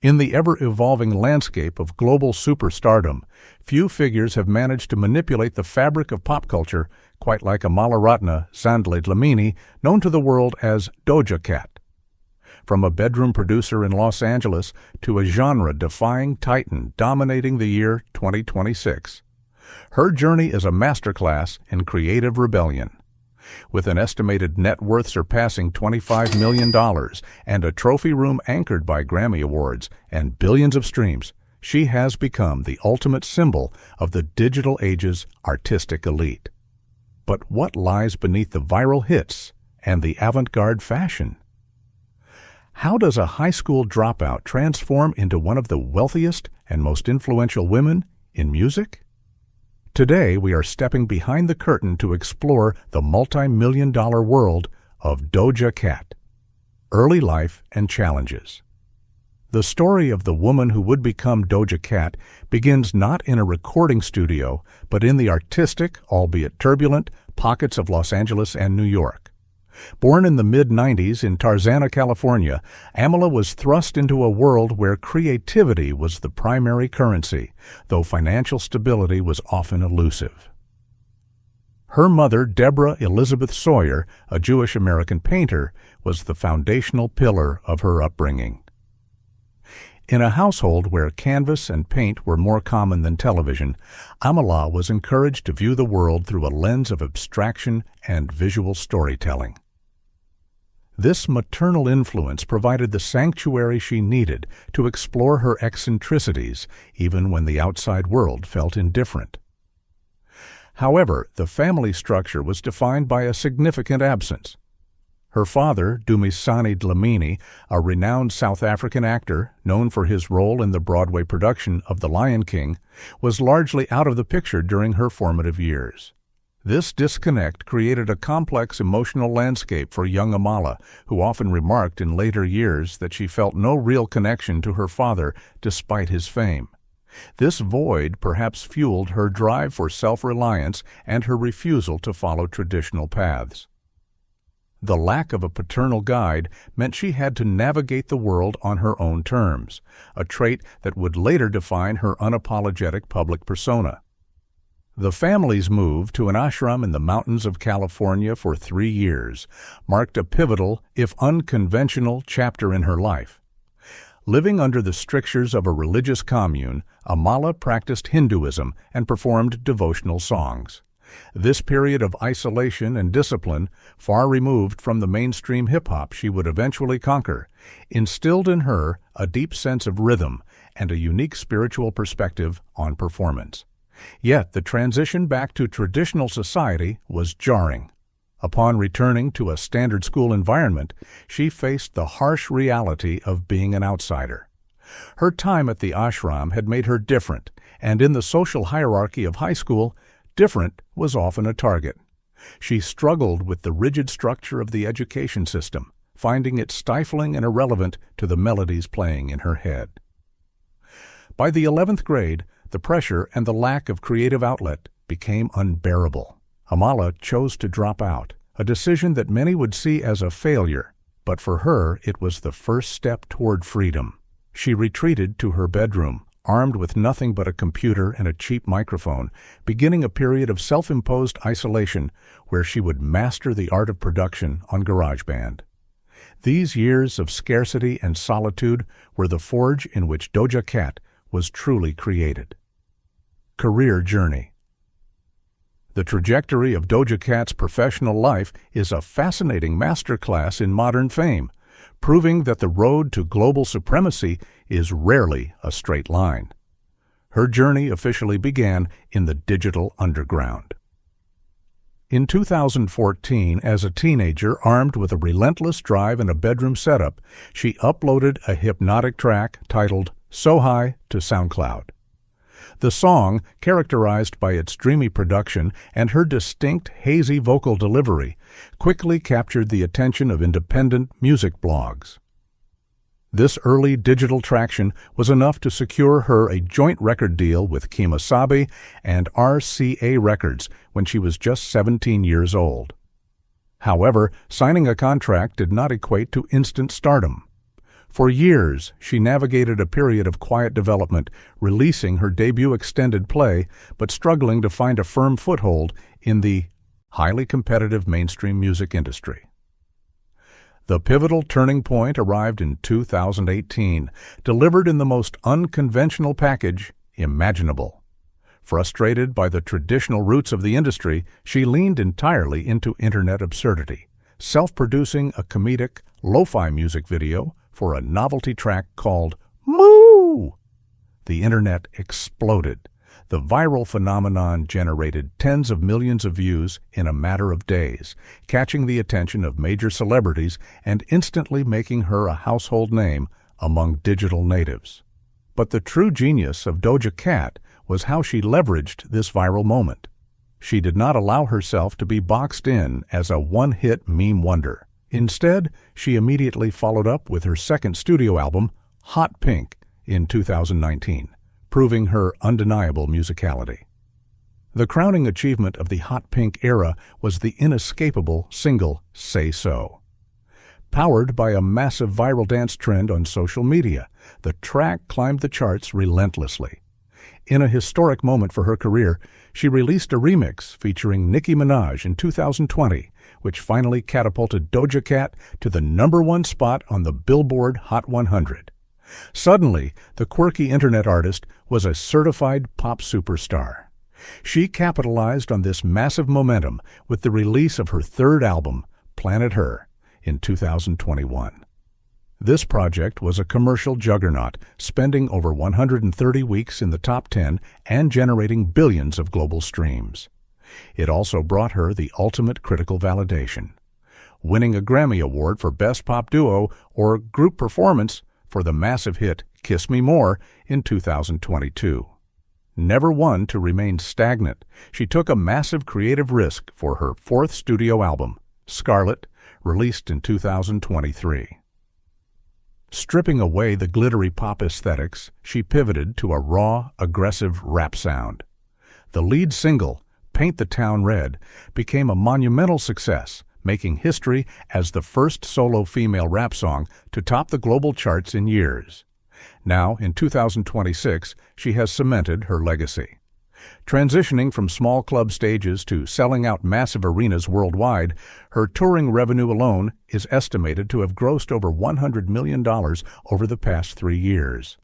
In the ever-evolving landscape of global superstardom, few figures have managed to manipulate the fabric of pop culture quite like Amalaratna Sandle Dlamini, known to the world as Doja Cat. From a bedroom producer in Los Angeles to a genre-defying titan dominating the year 2026, her journey is a masterclass in creative rebellion. With an estimated net worth surpassing $25 million and a trophy room anchored by Grammy Awards and billions of streams, she has become the ultimate symbol of the digital age's artistic elite. But what lies beneath the viral hits and the avant-garde fashion? How does a high school dropout transform into one of the wealthiest and most influential women in music? Today, we are stepping behind the curtain to explore the multi-million-dollar world of Doja Cat, early life and challenges. The story of the woman who would become Doja Cat begins not in a recording studio, but in the artistic, albeit turbulent, pockets of Los Angeles and New York. Born in the mid-90s in Tarzana, California, Amala was thrust into a world where creativity was the primary currency, though financial stability was often elusive. Her mother, Deborah Elizabeth Sawyer, a Jewish-American painter, was the foundational pillar of her upbringing. In a household where canvas and paint were more common than television, Amala was encouraged to view the world through a lens of abstraction and visual storytelling. This maternal influence provided the sanctuary she needed to explore her eccentricities, even when the outside world felt indifferent. However, the family structure was defined by a significant absence. Her father, Dumisani Dlamini, a renowned South African actor known for his role in the Broadway production of The Lion King, was largely out of the picture during her formative years. This disconnect created a complex emotional landscape for young Amala, who often remarked in later years that she felt no real connection to her father despite his fame. This void perhaps fueled her drive for self-reliance and her refusal to follow traditional paths. The lack of a paternal guide meant she had to navigate the world on her own terms, a trait that would later define her unapologetic public persona. The family's move to an ashram in the mountains of California for 3 years marked a pivotal, if unconventional, chapter in her life. Living under the strictures of a religious commune, Amala practiced Hinduism and performed devotional songs. This period of isolation and discipline, far removed from the mainstream hip-hop she would eventually conquer, instilled in her a deep sense of rhythm and a unique spiritual perspective on performance. Yet the transition back to traditional society was jarring. Upon returning to a standard school environment, she faced the harsh reality of being an outsider. Her time at the ashram had made her different, and in the social hierarchy of high school, different was often a target. She struggled with the rigid structure of the education system, finding it stifling and irrelevant to the melodies playing in her head. By the 11th grade, the pressure and the lack of creative outlet became unbearable. Amala chose to drop out, a decision that many would see as a failure, but for her it was the first step toward freedom. She retreated to her bedroom, armed with nothing but a computer and a cheap microphone, beginning a period of self-imposed isolation where she would master the art of production on GarageBand. These years of scarcity and solitude were the forge in which Doja Cat was truly created. Career journey. The trajectory of Doja Cat's professional life is a fascinating masterclass in modern fame, proving that the road to global supremacy is rarely a straight line. Her journey officially began in the digital underground. In 2014, as a teenager armed with a relentless drive and a bedroom setup, she uploaded a hypnotic track titled So High to SoundCloud. The song, characterized by its dreamy production and her distinct, hazy vocal delivery, quickly captured the attention of independent music blogs. This early digital traction was enough to secure her a joint record deal with Kemosabe and RCA Records when she was just 17 years old. However, signing a contract did not equate to instant stardom. For years, she navigated a period of quiet development, releasing her debut extended play, but struggling to find a firm foothold in the highly competitive mainstream music industry. The pivotal turning point arrived in 2018, delivered in the most unconventional package imaginable. Frustrated by the traditional roots of the industry, she leaned entirely into internet absurdity, self-producing a comedic, lo-fi music video for a novelty track called Moo! The internet exploded. The viral phenomenon generated tens of millions of views in a matter of days, catching the attention of major celebrities and instantly making her a household name among digital natives. But the true genius of Doja Cat was how she leveraged this viral moment. She did not allow herself to be boxed in as a one-hit meme wonder. Instead, she immediately followed up with her second studio album, Hot Pink, in 2019. Proving her undeniable musicality. The crowning achievement of the Hot Pink era was the inescapable single Say So. Powered by a massive viral dance trend on social media, the track climbed the charts relentlessly. In a historic moment for her career, she released a remix featuring Nicki Minaj in 2020, which finally catapulted Doja Cat to the #1 spot on the Billboard Hot 100. Suddenly, the quirky internet artist was a certified pop superstar. She capitalized on this massive momentum with the release of her third album, Planet Her, in 2021. This project was a commercial juggernaut, spending over 130 weeks in the top 10 and generating billions of global streams. It also brought her the ultimate critical validation, winning a Grammy Award for Best Pop Duo or Group Performance for the massive hit Kiss Me More in 2022. Never one to remain stagnant, she took a massive creative risk for her fourth studio album, Scarlet, released in 2023. Stripping away the glittery pop aesthetics, she pivoted to a raw, aggressive rap sound. The lead single, Paint the Town Red, became a monumental success, making history as the first solo female rap song to top the global charts in years. Now, in 2026, she has cemented her legacy. Transitioning from small club stages to selling out massive arenas worldwide, her touring revenue alone is estimated to have grossed over $100 million over the past 3 years.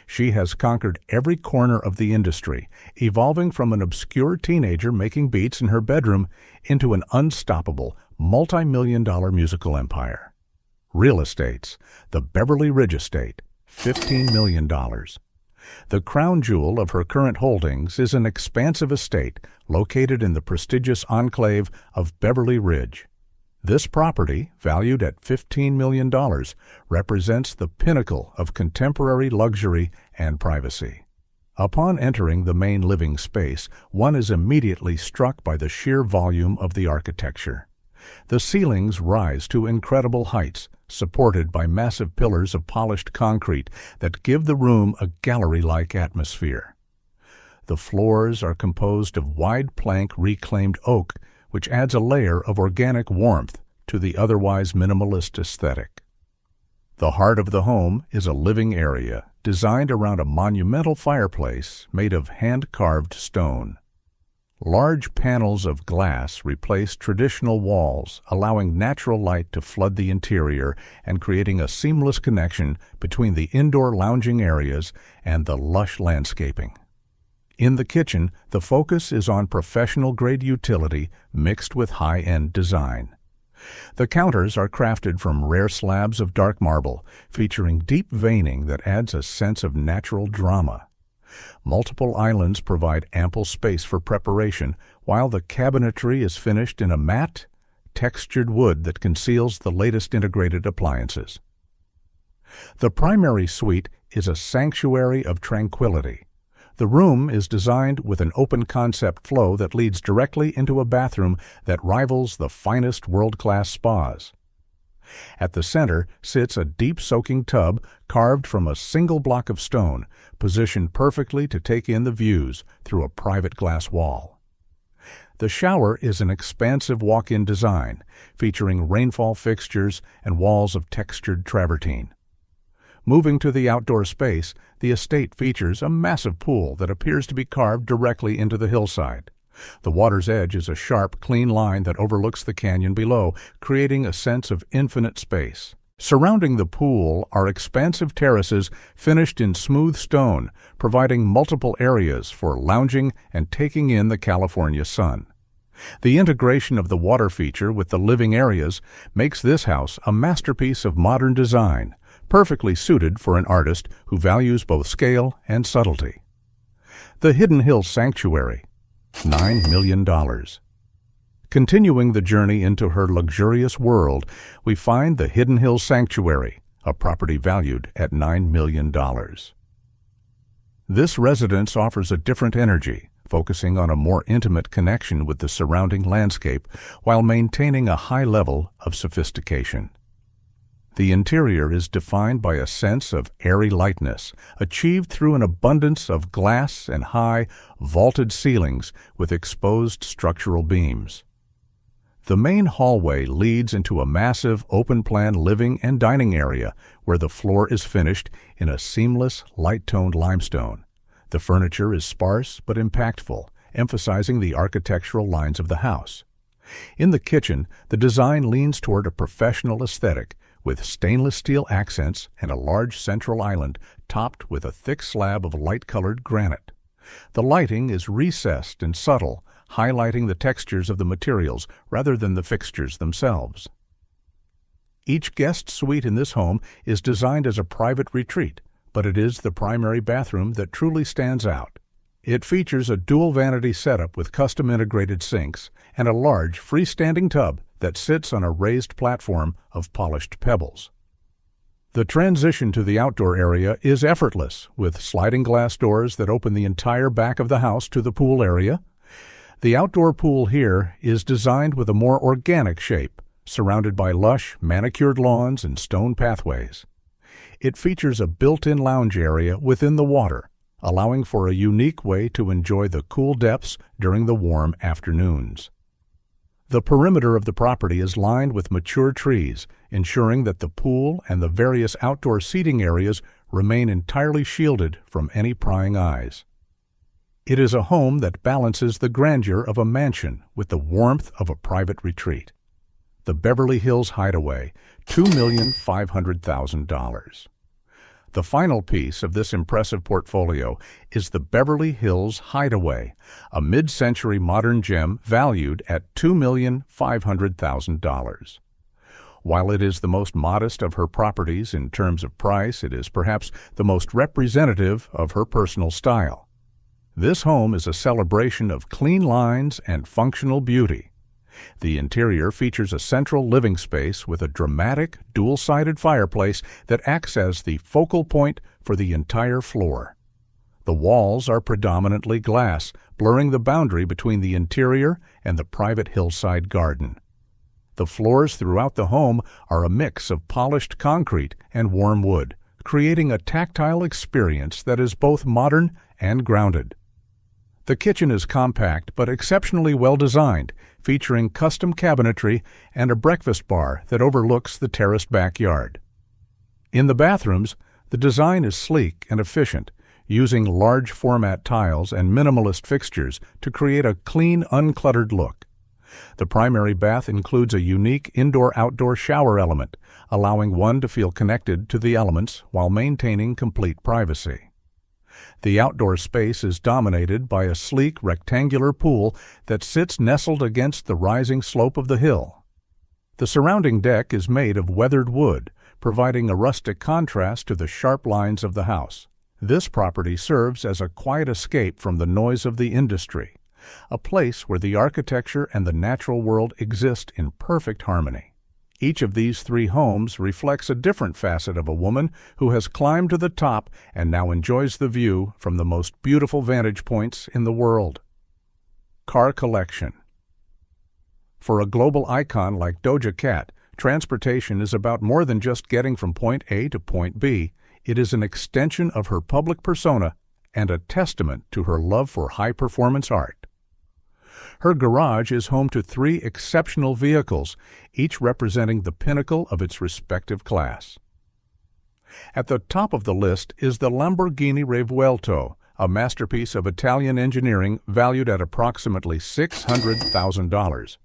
She has conquered every corner of the industry, evolving from an obscure teenager making beats in her bedroom into an unstoppable, multi-million-dollar musical empire. Real estates, the Beverly Ridge Estate, $15 million. The crown jewel of her current holdings is an expansive estate located in the prestigious enclave of Beverly Ridge. This property, valued at $15 million, represents the pinnacle of contemporary luxury and privacy. Upon entering the main living space, one is immediately struck by the sheer volume of the architecture. The ceilings rise to incredible heights, supported by massive pillars of polished concrete that give the room a gallery-like atmosphere. The floors are composed of wide plank reclaimed oak, which adds a layer of organic warmth to the otherwise minimalist aesthetic. The heart of the home is a living area designed around a monumental fireplace made of hand-carved stone. Large panels of glass replace traditional walls, allowing natural light to flood the interior and creating a seamless connection between the indoor lounging areas and the lush landscaping. In the kitchen, the focus is on professional-grade utility mixed with high-end design. The counters are crafted from rare slabs of dark marble, featuring deep veining that adds a sense of natural drama. Multiple islands provide ample space for preparation, while the cabinetry is finished in a matte, textured wood that conceals the latest integrated appliances. The primary suite is a sanctuary of tranquility. The room is designed with an open-concept flow that leads directly into a bathroom that rivals the finest world-class spas. At the center sits a deep-soaking tub carved from a single block of stone, positioned perfectly to take in the views through a private glass wall. The shower is an expansive walk-in design, featuring rainfall fixtures and walls of textured travertine. Moving to the outdoor space, the estate features a massive pool that appears to be carved directly into the hillside. The water's edge is a sharp, clean line that overlooks the canyon below, creating a sense of infinite space. Surrounding the pool are expansive terraces finished in smooth stone, providing multiple areas for lounging and taking in the California sun. The integration of the water feature with the living areas makes this house a masterpiece of modern design, perfectly suited for an artist who values both scale and subtlety. The Hidden Hills Sanctuary, $9 million. Continuing the journey into her luxurious world, we find the Hidden Hills Sanctuary, a property valued at $9 million. This residence offers a different energy, focusing on a more intimate connection with the surrounding landscape while maintaining a high level of sophistication. The interior is defined by a sense of airy lightness, achieved through an abundance of glass and high, vaulted ceilings with exposed structural beams. The main hallway leads into a massive open-plan living and dining area where the floor is finished in a seamless, light-toned limestone. The furniture is sparse but impactful, emphasizing the architectural lines of the house. In the kitchen, the design leans toward a professional aesthetic, with stainless steel accents and a large central island topped with a thick slab of light-colored granite. The lighting is recessed and subtle, highlighting the textures of the materials rather than the fixtures themselves. Each guest suite in this home is designed as a private retreat, but it is the primary bathroom that truly stands out. It features a dual vanity setup with custom integrated sinks and a large freestanding tub that sits on a raised platform of polished pebbles. The transition to the outdoor area is effortless, with sliding glass doors that open the entire back of the house to the pool area. The outdoor pool here is designed with a more organic shape, surrounded by lush, manicured lawns and stone pathways. It features a built-in lounge area within the water, allowing for a unique way to enjoy the cool depths during the warm afternoons. The perimeter of the property is lined with mature trees, ensuring that the pool and the various outdoor seating areas remain entirely shielded from any prying eyes. It is a home that balances the grandeur of a mansion with the warmth of a private retreat. The Beverly Hills Hideaway, $2,500,000. The final piece of this impressive portfolio is the Beverly Hills Hideaway, a mid-century modern gem valued at $2,500,000. While it is the most modest of her properties in terms of price, it is perhaps the most representative of her personal style. This home is a celebration of clean lines and functional beauty. The interior features a central living space with a dramatic, dual-sided fireplace that acts as the focal point for the entire floor. The walls are predominantly glass, blurring the boundary between the interior and the private hillside garden. The floors throughout the home are a mix of polished concrete and warm wood, creating a tactile experience that is both modern and grounded. The kitchen is compact but exceptionally well designed, featuring custom cabinetry and a breakfast bar that overlooks the terraced backyard. In the bathrooms, the design is sleek and efficient, using large format tiles and minimalist fixtures to create a clean, uncluttered look. The primary bath includes a unique indoor-outdoor shower element, allowing one to feel connected to the elements while maintaining complete privacy. The outdoor space is dominated by a sleek rectangular pool that sits nestled against the rising slope of the hill. The surrounding deck is made of weathered wood, providing a rustic contrast to the sharp lines of the house. This property serves as a quiet escape from the noise of the industry, a place where the architecture and the natural world exist in perfect harmony. Each of these three homes reflects a different facet of a woman who has climbed to the top and now enjoys the view from the most beautiful vantage points in the world. Car collection. For a global icon like Doja Cat, transportation is about more than just getting from point A to point B. It is an extension of her public persona and a testament to her love for high-performance art. Her garage is home to 3 exceptional vehicles, each representing the pinnacle of its respective class. At the top of the list is the Lamborghini Revuelto, a masterpiece of Italian engineering valued at approximately $600,000.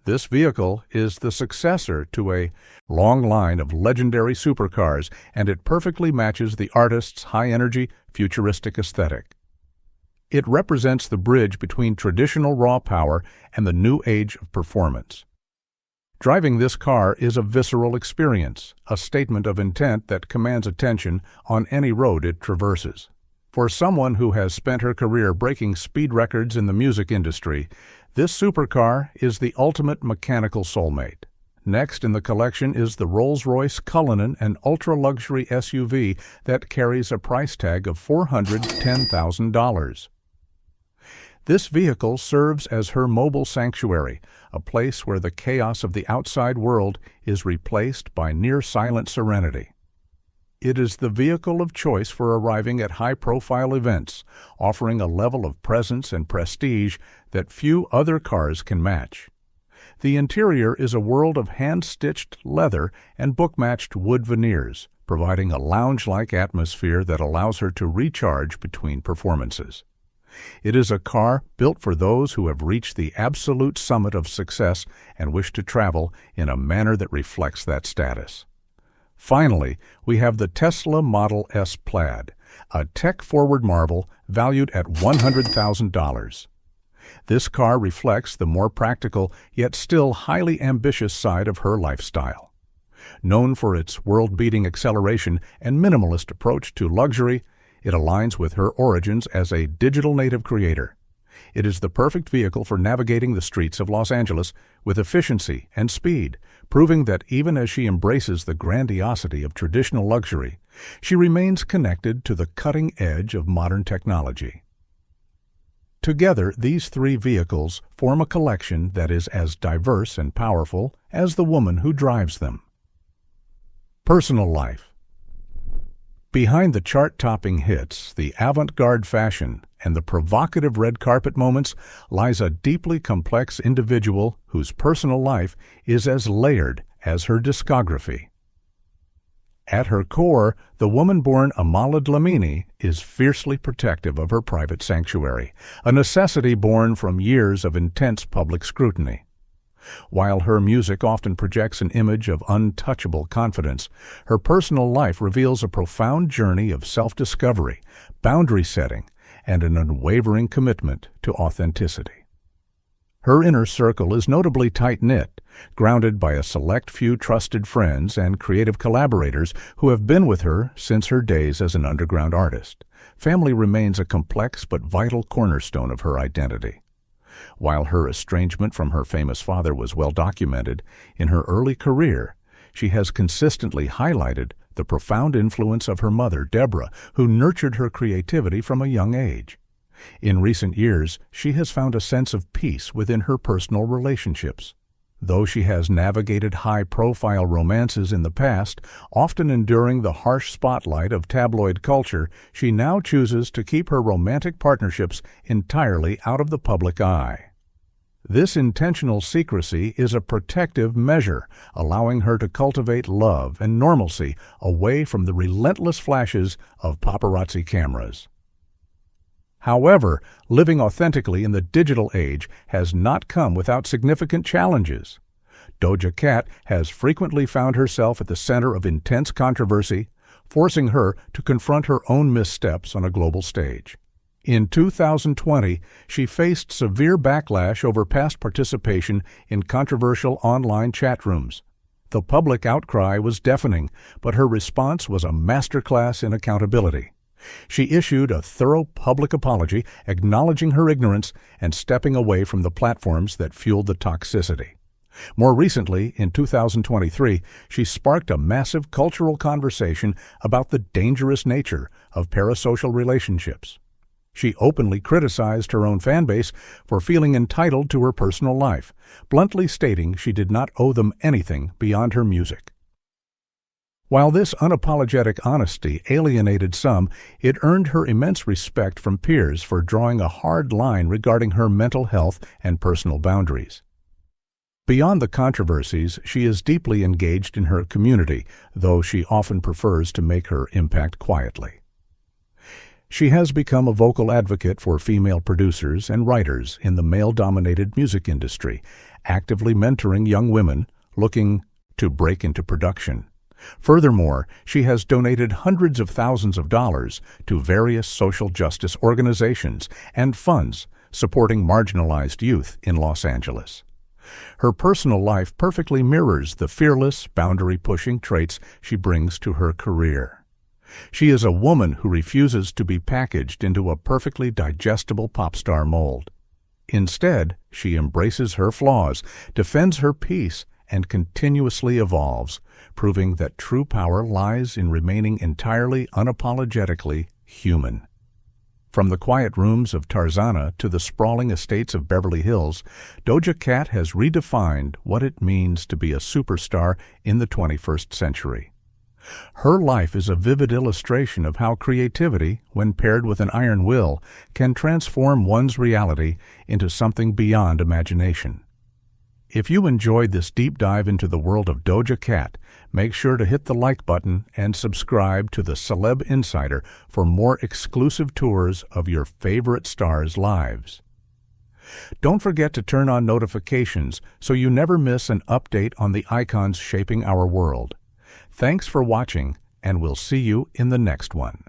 This vehicle is the successor to a long line of legendary supercars, and it perfectly matches the artist's high-energy, futuristic aesthetic. It represents the bridge between traditional raw power and the new age of performance. Driving this car is a visceral experience, a statement of intent that commands attention on any road it traverses. For someone who has spent her career breaking speed records in the music industry, this supercar is the ultimate mechanical soulmate. Next in the collection is the Rolls-Royce Cullinan, an ultra-luxury SUV that carries a price tag of $410,000. This vehicle serves as her mobile sanctuary, a place where the chaos of the outside world is replaced by near-silent serenity. It is the vehicle of choice for arriving at high-profile events, offering a level of presence and prestige that few other cars can match. The interior is a world of hand-stitched leather and book-matched wood veneers, providing a lounge-like atmosphere that allows her to recharge between performances. It is a car built for those who have reached the absolute summit of success and wish to travel in a manner that reflects that status. Finally, we have the Tesla Model S Plaid, a tech-forward marvel valued at $100,000. This car reflects the more practical yet still highly ambitious side of her lifestyle. Known for its world-beating acceleration and minimalist approach to luxury, it aligns with her origins as a digital native creator. It is the perfect vehicle for navigating the streets of Los Angeles with efficiency and speed, proving that even as she embraces the grandiosity of traditional luxury, she remains connected to the cutting edge of modern technology. Together, these three vehicles form a collection that is as diverse and powerful as the woman who drives them. Personal life. Behind the chart-topping hits, the avant-garde fashion, and the provocative red carpet moments lies a deeply complex individual whose personal life is as layered as her discography. At her core, the woman born Amala Dlamini is fiercely protective of her private sanctuary, a necessity born from years of intense public scrutiny. While her music often projects an image of untouchable confidence, her personal life reveals a profound journey of self-discovery, boundary setting, and an unwavering commitment to authenticity. Her inner circle is notably tight-knit, grounded by a select few trusted friends and creative collaborators who have been with her since her days as an underground artist. Family remains a complex but vital cornerstone of her identity. While her estrangement from her famous father was well documented, in her early career, she has consistently highlighted the profound influence of her mother, Deborah, who nurtured her creativity from a young age. In recent years, she has found a sense of peace within her personal relationships. Though she has navigated high-profile romances in the past, often enduring the harsh spotlight of tabloid culture, she now chooses to keep her romantic partnerships entirely out of the public eye. This intentional secrecy is a protective measure, allowing her to cultivate love and normalcy away from the relentless flashes of paparazzi cameras. However, living authentically in the digital age has not come without significant challenges. Doja Cat has frequently found herself at the center of intense controversy, forcing her to confront her own missteps on a global stage. In 2020, she faced severe backlash over past participation in controversial online chat rooms. The public outcry was deafening, but her response was a masterclass in accountability. She issued a thorough public apology, acknowledging her ignorance and stepping away from the platforms that fueled the toxicity. More recently, in 2023, she sparked a massive cultural conversation about the dangerous nature of parasocial relationships. She openly criticized her own fanbase for feeling entitled to her personal life, bluntly stating she did not owe them anything beyond her music. While this unapologetic honesty alienated some, it earned her immense respect from peers for drawing a hard line regarding her mental health and personal boundaries. Beyond the controversies, she is deeply engaged in her community, though she often prefers to make her impact quietly. She has become a vocal advocate for female producers and writers in the male-dominated music industry, actively mentoring young women looking to break into production. Furthermore, she has donated hundreds of thousands of dollars to various social justice organizations and funds supporting marginalized youth in Los Angeles. Her personal life perfectly mirrors the fearless, boundary-pushing traits she brings to her career. She is a woman who refuses to be packaged into a perfectly digestible pop star mold. Instead, she embraces her flaws, defends her peace, and continuously evolves, proving that true power lies in remaining entirely unapologetically human. From the quiet rooms of Tarzana to the sprawling estates of Beverly Hills, Doja Cat has redefined what it means to be a superstar in the 21st century. Her life is a vivid illustration of how creativity, when paired with an iron will, can transform one's reality into something beyond imagination. If you enjoyed this deep dive into the world of Doja Cat, make sure to hit the like button and subscribe to the Celeb Insider for more exclusive tours of your favorite stars' lives. Don't forget to turn on notifications so you never miss an update on the icons shaping our world. Thanks for watching, and we'll see you in the next one.